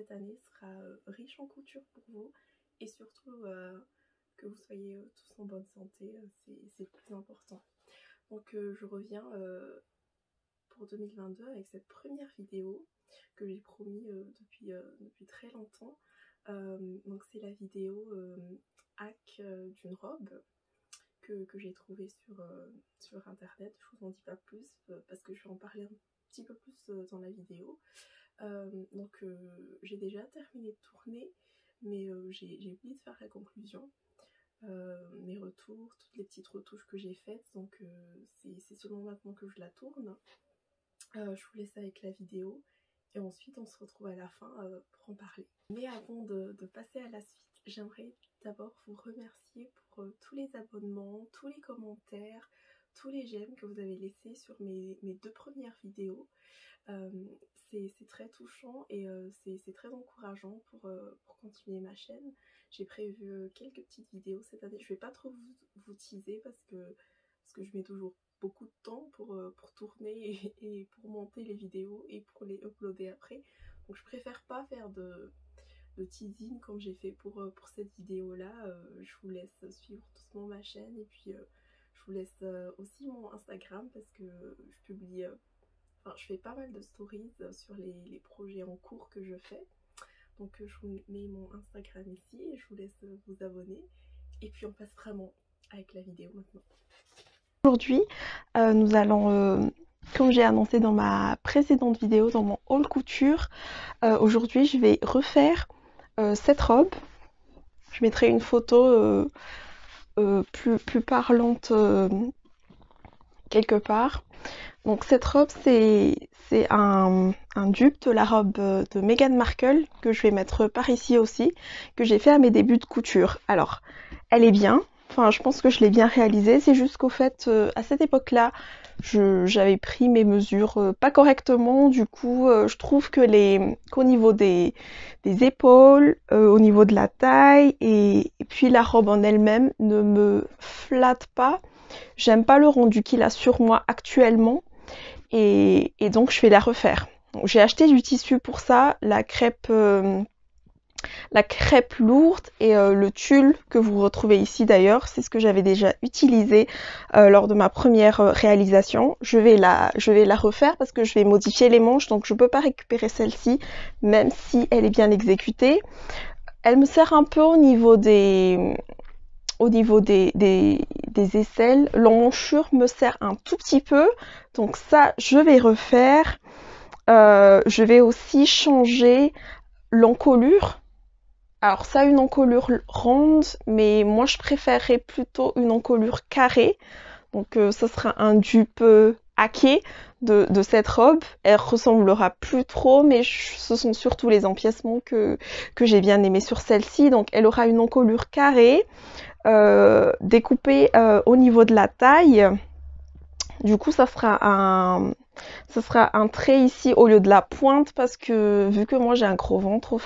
cette année sera riche en couture pour vous et surtout que vous soyez tous en bonne santé, c'est le plus important. Donc je reviens pour 2022 avec cette première vidéo que j'ai promis depuis très longtemps. Donc c'est la vidéo hack d'une robe que j'ai trouvée sur internet. Je vous en dis pas plus parce que je vais en parler un petit peu plus dans la vidéo. Donc j'ai déjà terminé de tourner, mais j'ai oublié de faire la conclusion. Mes retours, toutes les petites retouches que j'ai faites, donc c'est seulement maintenant que je la tourne. Je vous laisse avec la vidéo et ensuite on se retrouve à la fin pour en parler. Mais avant de passer à la suite, j'aimerais d'abord vous remercier pour tous les abonnements, tous les commentaires, tous les j'aime que vous avez laissés sur mes deux premières vidéos. C'est très touchant et c'est très encourageant pour continuer ma chaîne. J'ai prévu quelques petites vidéos cette année. Je vais pas trop vous teaser parce que je mets toujours beaucoup de temps pour tourner et pour monter les vidéos et pour les uploader après. Donc je préfère pas faire de teasing comme j'ai fait pour cette vidéo là. Je vous laisse suivre doucement ma chaîne et puis je vous laisse aussi mon Instagram parce que je publie... Enfin, je fais pas mal de stories sur les projets en cours que je fais. Donc je vous mets mon Instagram ici et je vous laisse vous abonner. Et puis on passe vraiment avec la vidéo maintenant. Aujourd'hui, nous allons, comme j'ai annoncé dans ma précédente vidéo, dans mon haul couture, aujourd'hui je vais refaire cette robe. Je mettrai une photo plus parlante quelque part. Donc cette robe c'est un dupe de la robe de Meghan Markle que je vais mettre par ici aussi, que j'ai fait à mes débuts de couture. Alors elle est bien, enfin je pense que je l'ai bien réalisée, c'est juste qu'au fait à cette époque là j'avais pris mes mesures pas correctement, du coup je trouve que qu'au niveau des épaules, au niveau de la taille et puis la robe en elle-même ne me flatte pas. J'aime pas le rendu qu'il a sur moi actuellement et donc je vais la refaire. J'ai acheté du tissu pour ça, la crêpe lourde et le tulle que vous retrouvez ici d'ailleurs, c'est ce que j'avais déjà utilisé lors de ma première réalisation. Je vais la refaire parce que je vais modifier les manches, donc je peux pas récupérer celle-ci même si elle est bien exécutée. Elle me sert un peu au niveau des aisselles. L'emmanchure me sert un tout petit peu, donc ça je vais refaire. Je vais aussi changer l'encolure. Alors ça, une encolure ronde, mais moi je préférerais plutôt une encolure carrée. Donc ce sera un dupe hacké de cette robe. Elle ressemblera plus trop, mais ce sont surtout les empiècements que j'ai bien aimé sur celle-ci. Donc elle aura une encolure carrée, découpée au niveau de la taille. Du coup ça sera un trait ici au lieu de la pointe, parce que vu que moi j'ai un gros ventre,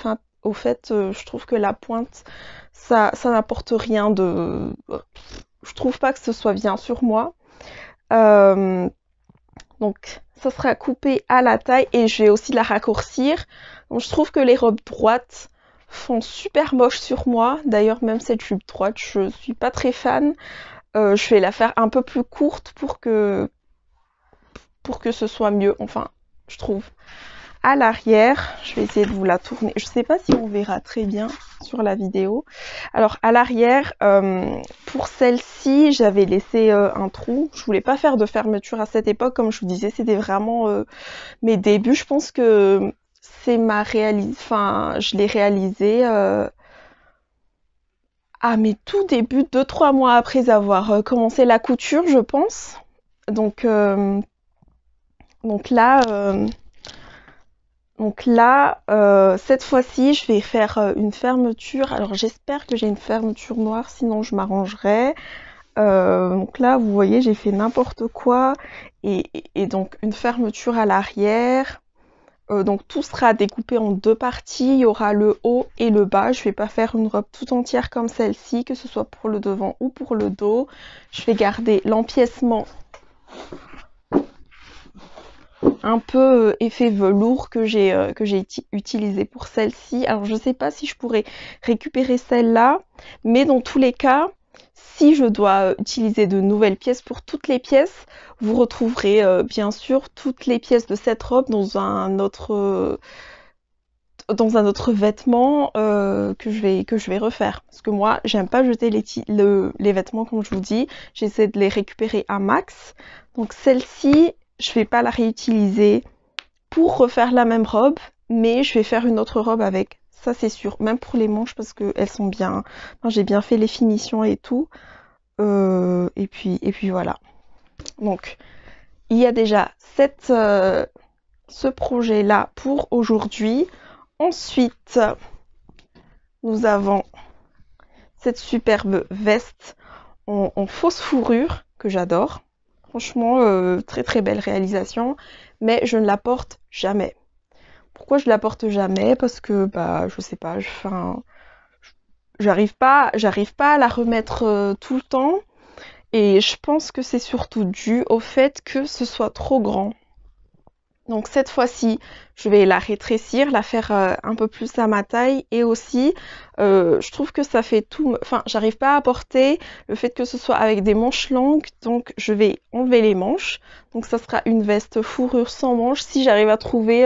au fait je trouve que la pointe ça n'apporte rien de... Je trouve pas que ce soit bien sur moi. Donc ça sera coupé à la taille et je vais aussi la raccourcir. Donc je trouve que les robes droites font super moche sur moi. D'ailleurs même cette jupe droite je suis pas très fan. Je vais la faire un peu plus courte pour que ce soit mieux, enfin je trouve. À l'arrière, je vais essayer de vous la tourner, je sais pas si on verra très bien sur la vidéo. Alors à l'arrière, pour celle-ci j'avais laissé un trou. Je voulais pas faire de fermeture à cette époque, comme je vous disais c'était vraiment mes débuts. Je pense que c'est je l'ai réalisé à mes tout débuts, 2-3 mois après avoir commencé la couture, je pense. Donc là, cette fois-ci, je vais faire une fermeture. Alors j'espère que j'ai une fermeture noire, sinon je m'arrangerai. Donc là, vous voyez, j'ai fait n'importe quoi. Et donc une fermeture à l'arrière. Donc tout sera découpé en deux parties. Il y aura le haut et le bas. Je vais pas faire une robe tout entière comme celle-ci, que ce soit pour le devant ou pour le dos. Je vais garder l'empiècement un peu effet velours que j'ai utilisé pour celle-ci. Alors je sais pas si je pourrais récupérer celle-là, mais dans tous les cas, si je dois utiliser de nouvelles pièces pour toutes les pièces, vous retrouverez bien sûr toutes les pièces de cette robe dans un autre vêtement que je vais refaire. Parce que moi, j'aime pas jeter les vêtements comme je vous dis. J'essaie de les récupérer à max. Donc celle-ci, je vais pas la réutiliser pour refaire la même robe, mais je vais faire une autre robe avec. Ça c'est sûr. Même pour les manches parce que elles sont bien. Enfin, j'ai bien fait les finitions et tout. Et puis voilà. Donc il y a déjà ce projet-là pour aujourd'hui. Ensuite, nous avons cette superbe veste en fausse fourrure que j'adore. Franchement, très très belle réalisation, mais je ne la porte jamais. Pourquoi je la porte jamais? Parce que, bah, je sais pas, j'arrive pas à la remettre tout le temps. Et je pense que c'est surtout dû au fait que ce soit trop grand. Donc cette fois-ci, je vais la rétrécir, la faire un peu plus à ma taille et aussi, je trouve que ça fait tout... Enfin, j'arrive pas à porter le fait que ce soit avec des manches longues, donc je vais enlever les manches. Donc ça sera une veste fourrure sans manches. Si j'arrive à trouver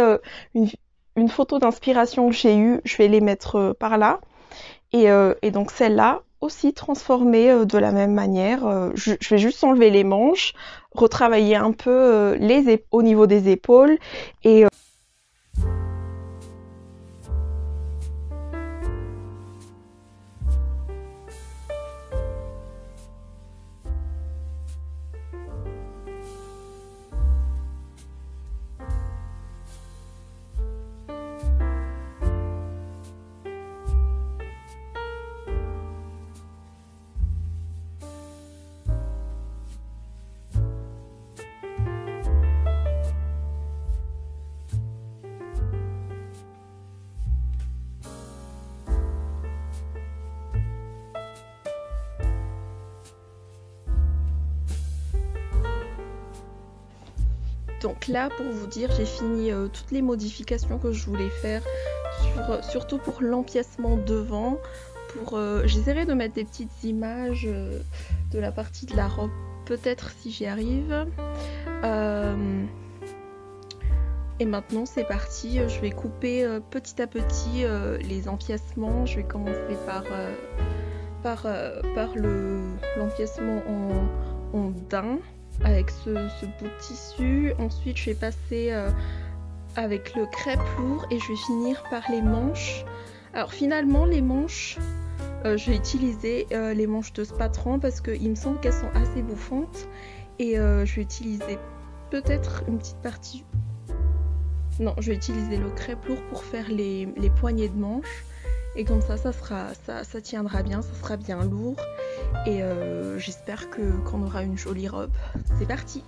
une photo d'inspiration que j'ai eue, je vais les mettre par là. Et donc celle-là, aussi transformée de la même manière. Je vais juste enlever les manches, retravailler un peu au niveau des épaules et donc là, pour vous dire, j'ai fini toutes les modifications que je voulais faire, surtout pour l'empiècement devant. J'essaierai de mettre des petites images de la partie de la robe, peut-être si j'y arrive. Et maintenant, c'est parti. Je vais couper petit à petit les empiècements. Je vais commencer par l'empiècement en daim, avec ce bout de tissu. Ensuite je vais passer avec le crêpe lourd et je vais finir par les manches. Alors finalement les manches, je vais utiliser les manches de Spatran parce qu'il me semble qu'elles sont assez bouffantes et je vais utiliser peut-être une petite partie. Non, je vais utiliser le crêpe lourd pour faire les poignées de manches. Et comme ça tiendra bien, ça sera bien lourd. Et j'espère qu'on aura une jolie robe. C'est parti!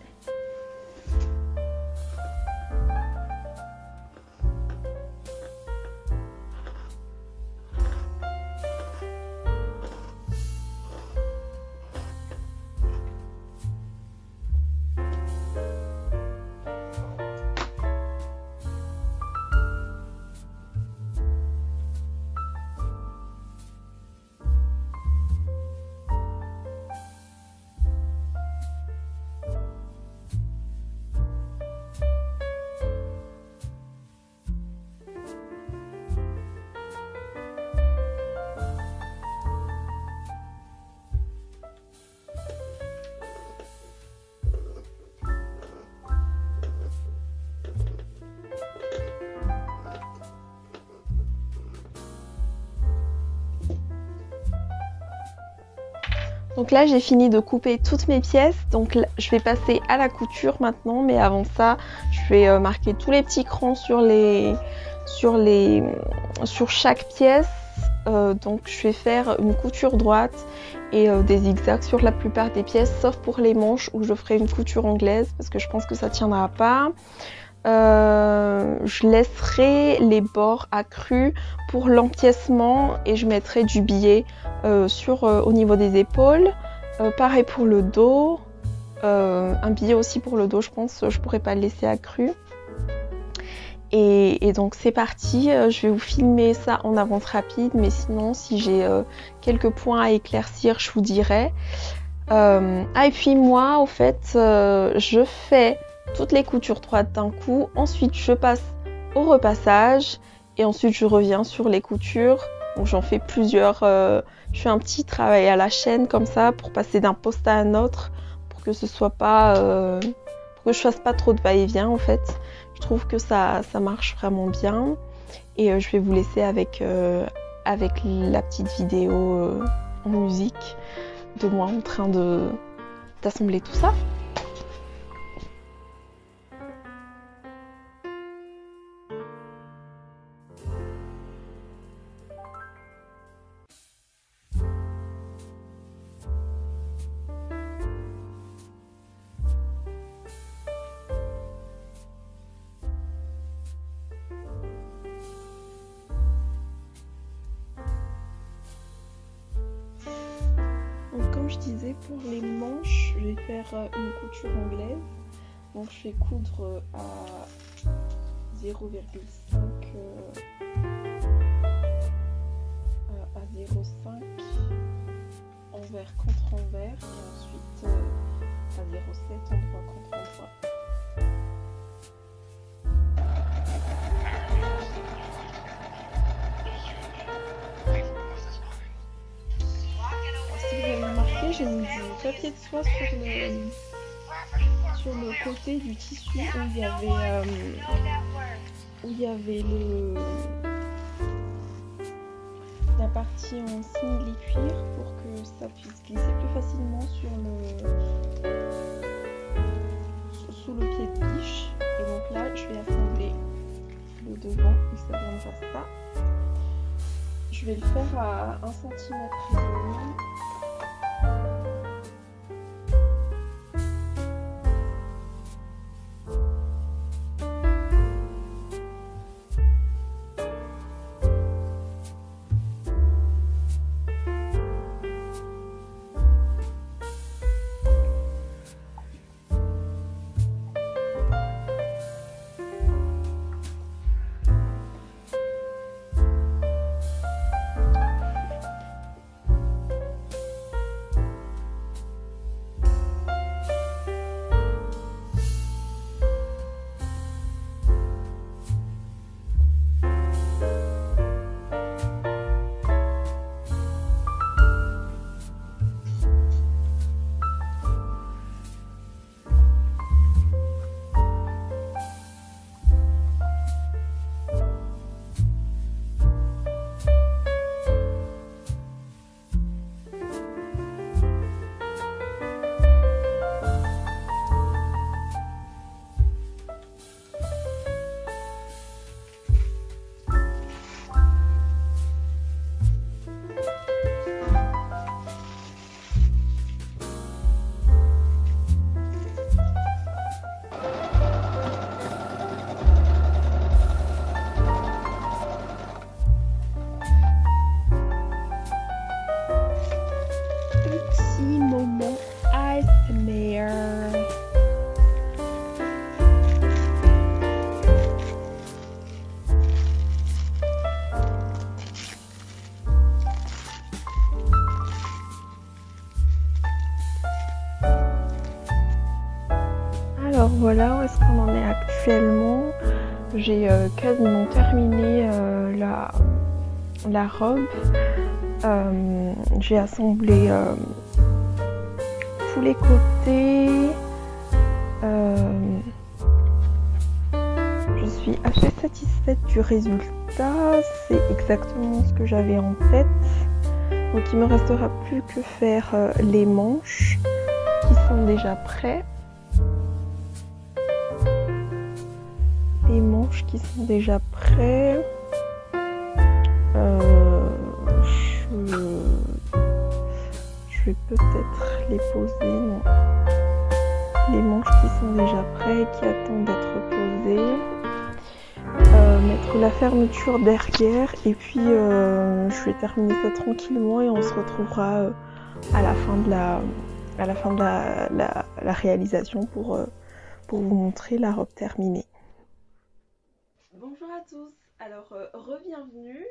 Donc là j'ai fini de couper toutes mes pièces, donc là, je vais passer à la couture maintenant, mais avant ça je vais marquer tous les petits crans sur chaque pièce. Donc je vais faire une couture droite et des zigzags sur la plupart des pièces, sauf pour les manches où je ferai une couture anglaise parce que je pense que ça tiendra pas. Je laisserai les bords accrus pour l'empiècement et je mettrai du biais au niveau des épaules. Pareil pour le dos, un biais aussi pour le dos, je pense, je pourrais pas le laisser accru. Et donc c'est parti, je vais vous filmer ça en avance rapide, mais sinon si j'ai quelques points à éclaircir, je vous dirai. Et puis moi, au fait, je fais toutes les coutures droites d'un coup, ensuite je passe au repassage, et ensuite je reviens sur les coutures. Donc j'en fais plusieurs, je fais un petit travail à la chaîne comme ça, pour passer d'un poste à un autre, pour que ce soit pas, pour que je fasse pas trop de va-et-vient en fait. Je trouve que ça marche vraiment bien, et je vais vous laisser avec la petite vidéo en musique de moi en train d'assembler tout ça. Donc comme je disais, pour les manches, je vais faire une couture anglaise. Donc je vais coudre à 0,5 à 0,5 envers contre envers, et ensuite à 0,7 endroit contre endroit. Si vous avez remarqué, j'ai mis du papier de soie sur le côté du tissu où il y avait la partie en simili-cuir pour que ça puisse glisser plus facilement sous le pied de biche. Et donc là, je vais assembler le devant et ça donnera ça. Je vais le faire à 1,5 cm. Alors voilà où est-ce qu'on en est actuellement. J'ai quasiment terminé la robe. J'ai assemblé tous les côtés. Je suis assez satisfaite du résultat. C'est exactement ce que j'avais en tête. Donc il me restera plus que faire les manches qui sont déjà prêts. Les manches qui sont déjà prêts. Je vais peut-être les poser. Non. Les manches qui sont déjà prêtes, qui attendent d'être posées. Mettre la fermeture derrière et puis je vais terminer ça tranquillement et on se retrouvera à la fin de la réalisation pour vous montrer la robe terminée. Bon, tous, alors re-bienvenue.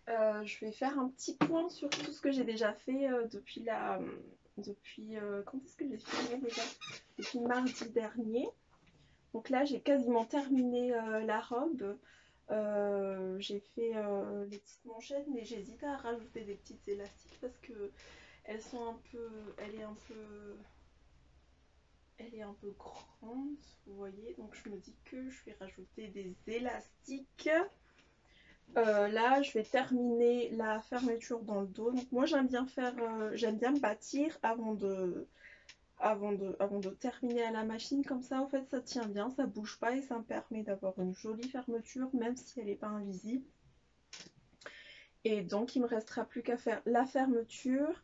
Je vais faire un petit point sur tout ce que j'ai déjà fait depuis quand est-ce que j'ai filmé déjà? Depuis mardi dernier. Donc là j'ai quasiment terminé la robe. J'ai fait les petites manchettes, mais j'hésite à rajouter des petites élastiques parce que elles sont un peu, elle est un peu grande, vous voyez, donc je me dis que je vais rajouter des élastiques. Là je vais terminer la fermeture dans le dos. Donc moi j'aime bien me bâtir avant de terminer à la machine, comme ça en fait ça tient bien, ça bouge pas et ça me permet d'avoir une jolie fermeture même si elle n'est pas invisible. Et donc il me restera plus qu'à faire la fermeture,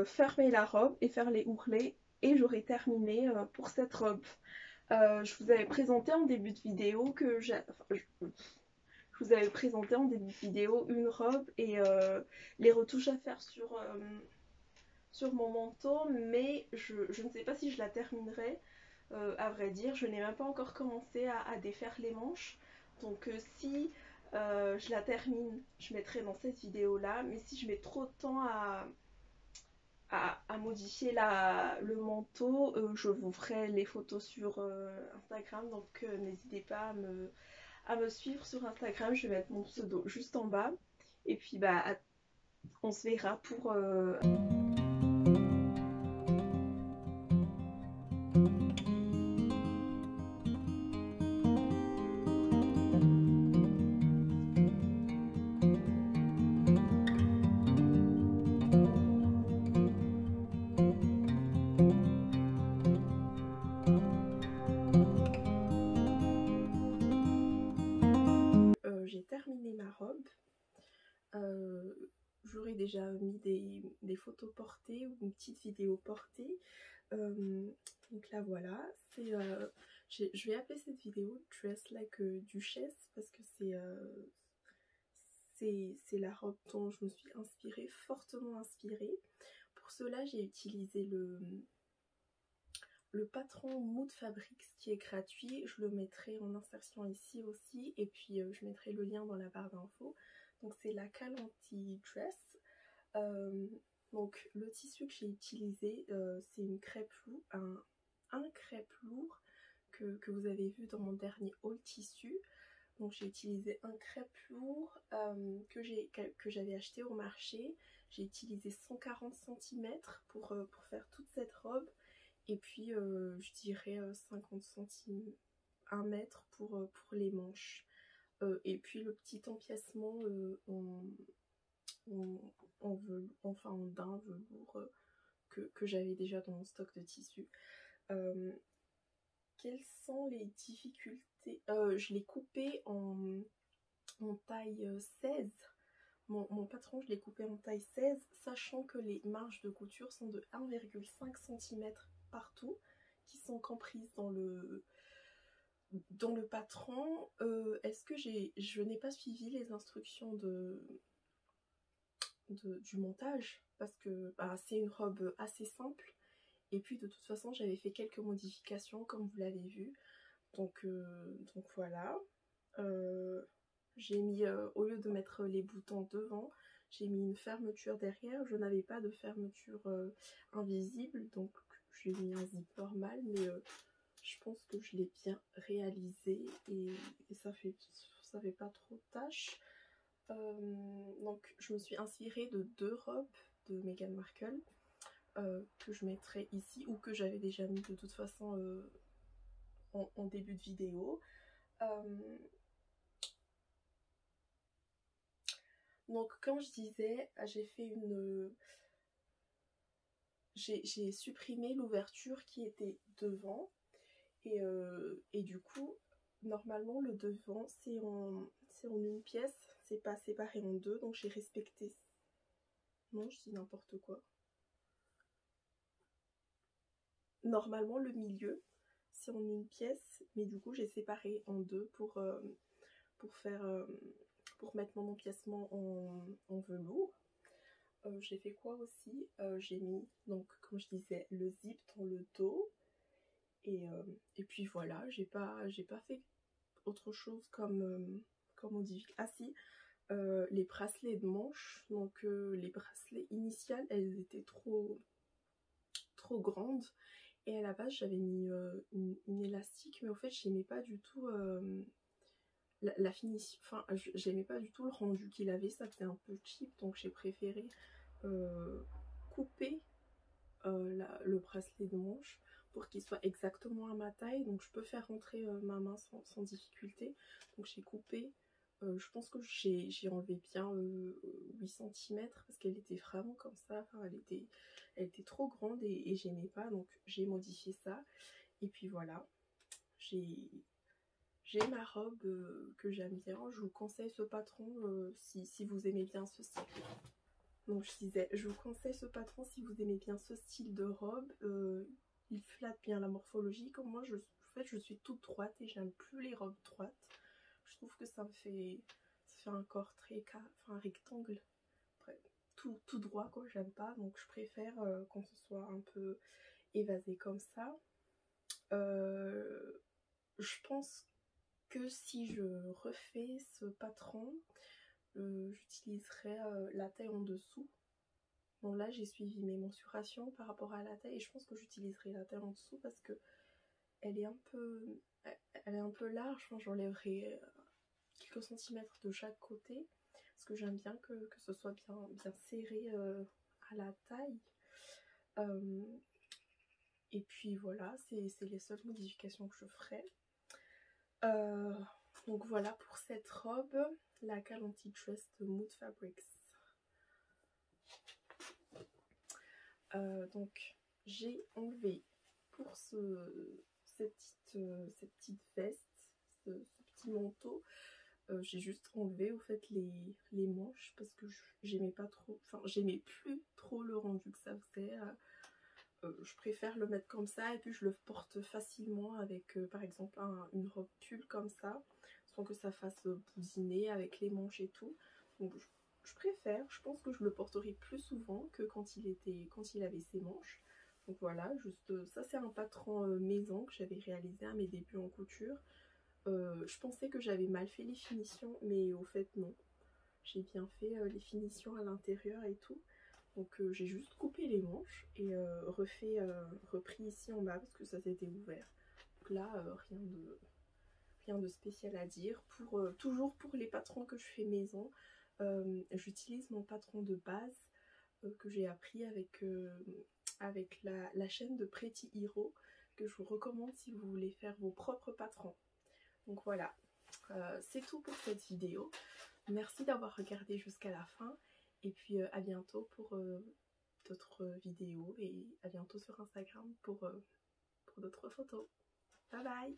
fermer la robe et faire les ourlets et j'aurai terminé pour cette robe. Je vous avais présenté en début de vidéo que je vous avais présenté en début de vidéo une robe et les retouches à faire sur mon manteau, mais je ne sais pas si je la terminerai. À vrai dire, je n'ai même pas encore commencé à défaire les manches. Donc si je la termine, je mettrai dans cette vidéo là, mais si je mets trop de temps à modifier le manteau, je vous ferai les photos sur Instagram, donc n'hésitez pas à me suivre sur Instagram. Je vais mettre mon pseudo juste en bas et puis bah on se verra pour j'ai terminé ma robe. J'aurais déjà mis des photos portées ou une petite vidéo portée. Donc là voilà, je vais appeler cette vidéo Dress Like a Duchesse parce que c'est la robe dont je me suis inspirée, fortement inspirée. Pour cela j'ai utilisé le patron Mood Fabrics qui est gratuit. Je le mettrai en insertion ici aussi et puis je mettrai le lien dans la barre d'infos. Donc c'est la Calanti Dress. Donc le tissu que j'ai utilisé c'est une crêpe lourde, un crêpe lourd que vous avez vu dans mon dernier haul tissu. Donc j'ai utilisé un crêpe lourd que j'avais acheté au marché. J'ai utilisé 140 cm pour faire toute cette robe. Et puis je dirais 50 cm, 1 mètre pour les manches. Et puis le petit empiècement en daim velours que j'avais déjà dans mon stock de tissus. Quelles sont les difficultés? Je l'ai coupé en taille 16. Mon patron, je l'ai coupé en taille 16, sachant que les marges de couture sont de 1,5 cm partout, qui sont comprises dans le patron. Est-ce que je n'ai pas suivi les instructions du montage parce que bah, c'est une robe assez simple et puis de toute façon j'avais fait quelques modifications comme vous l'avez vu, donc voilà. J'ai mis au lieu de mettre les boutons devant, j'ai mis une fermeture derrière. Je n'avais pas de fermeture invisible, donc j'ai mis un zip normal, mais je pense que je l'ai bien réalisé et ça fait pas trop de tâches. Donc je me suis inspirée de 2 robes de Meghan Markle que je mettrai ici ou que j'avais déjà mis de toute façon en début de vidéo. Donc comme je disais, j'ai supprimé l'ouverture qui était devant et du coup normalement le devant c'est en une pièce, c'est pas séparé en deux, donc j'ai respecté. Non, je dis n'importe quoi. Normalement le milieu c'est en une pièce, mais du coup j'ai séparé en deux pour mettre mon empiècement en velours. J'ai fait quoi aussi? J'ai mis, donc comme je disais, le zip dans le dos et puis voilà, j'ai pas fait autre chose comme modification. Ah si, les bracelets de manches, donc les bracelets initiales, elles étaient trop grandes. Et à la base, j'avais mis une élastique, mais au fait, j'aimais pas du tout la finition. Enfin, j'aimais pas du tout le rendu qu'il avait, ça faisait un peu cheap, donc j'ai préféré couper le bracelet de manche pour qu'il soit exactement à ma taille. Donc je peux faire rentrer ma main sans difficulté. Donc j'ai coupé. Je pense que j'ai enlevé bien 8 cm parce qu'elle était vraiment comme ça. Enfin, elle était trop grande et j'aimais pas. Donc j'ai modifié ça. Et puis voilà. J'ai ma robe que j'aime bien. Je vous conseille ce patron si vous aimez bien ce style. Donc je disais, je vous conseille ce patron si vous aimez bien ce style de robe. Il flatte bien la morphologie. Comme moi, en fait, je suis toute droite et j'aime plus les robes droites. Je trouve que ça fait un corps très enfin un rectangle. Après, tout droit quoi, j'aime pas. Donc je préfère quand ce soit un peu évasé comme ça. Je pense que si je refais ce patron, j'utiliserai la taille en dessous. Bon là j'ai suivi mes mensurations par rapport à la taille et je pense que j'utiliserai la taille en dessous parce que elle est un peu large. Enfin, j'enlèverai quelques centimètres de chaque côté parce que j'aime bien que ce soit bien serré à la taille. Et puis voilà, c'est les seules modifications que je ferai. Donc voilà pour cette robe, la Galanty Dress de Mood Fabrics. Donc j'ai enlevé pour cette petite veste, ce petit manteau, j'ai juste enlevé au fait les manches parce que j'aimais pas trop, enfin j'aimais plus trop le rendu que ça faisait. Je préfère le mettre comme ça et puis je le porte facilement avec par exemple une robe pull comme ça, sans que ça fasse bousiner avec les manches et tout. Donc je préfère, je pense que je le porterai plus souvent que quand il avait ses manches. Donc voilà, juste ça c'est un patron maison que j'avais réalisé à mes débuts en couture. Je pensais que j'avais mal fait les finitions, mais au fait non. J'ai bien fait les finitions à l'intérieur et tout. Donc j'ai juste coupé les manches et repris ici en bas parce que ça s'était ouvert. Donc là, rien de spécial à dire. Toujours pour les patrons que je fais maison, j'utilise mon patron de base que j'ai appris avec la chaîne de Pretty Hero, que je vous recommande si vous voulez faire vos propres patrons. Donc voilà, c'est tout pour cette vidéo. Merci d'avoir regardé jusqu'à la fin. Et puis à bientôt pour d'autres vidéos. Et à bientôt sur Instagram pour d'autres photos. Bye bye!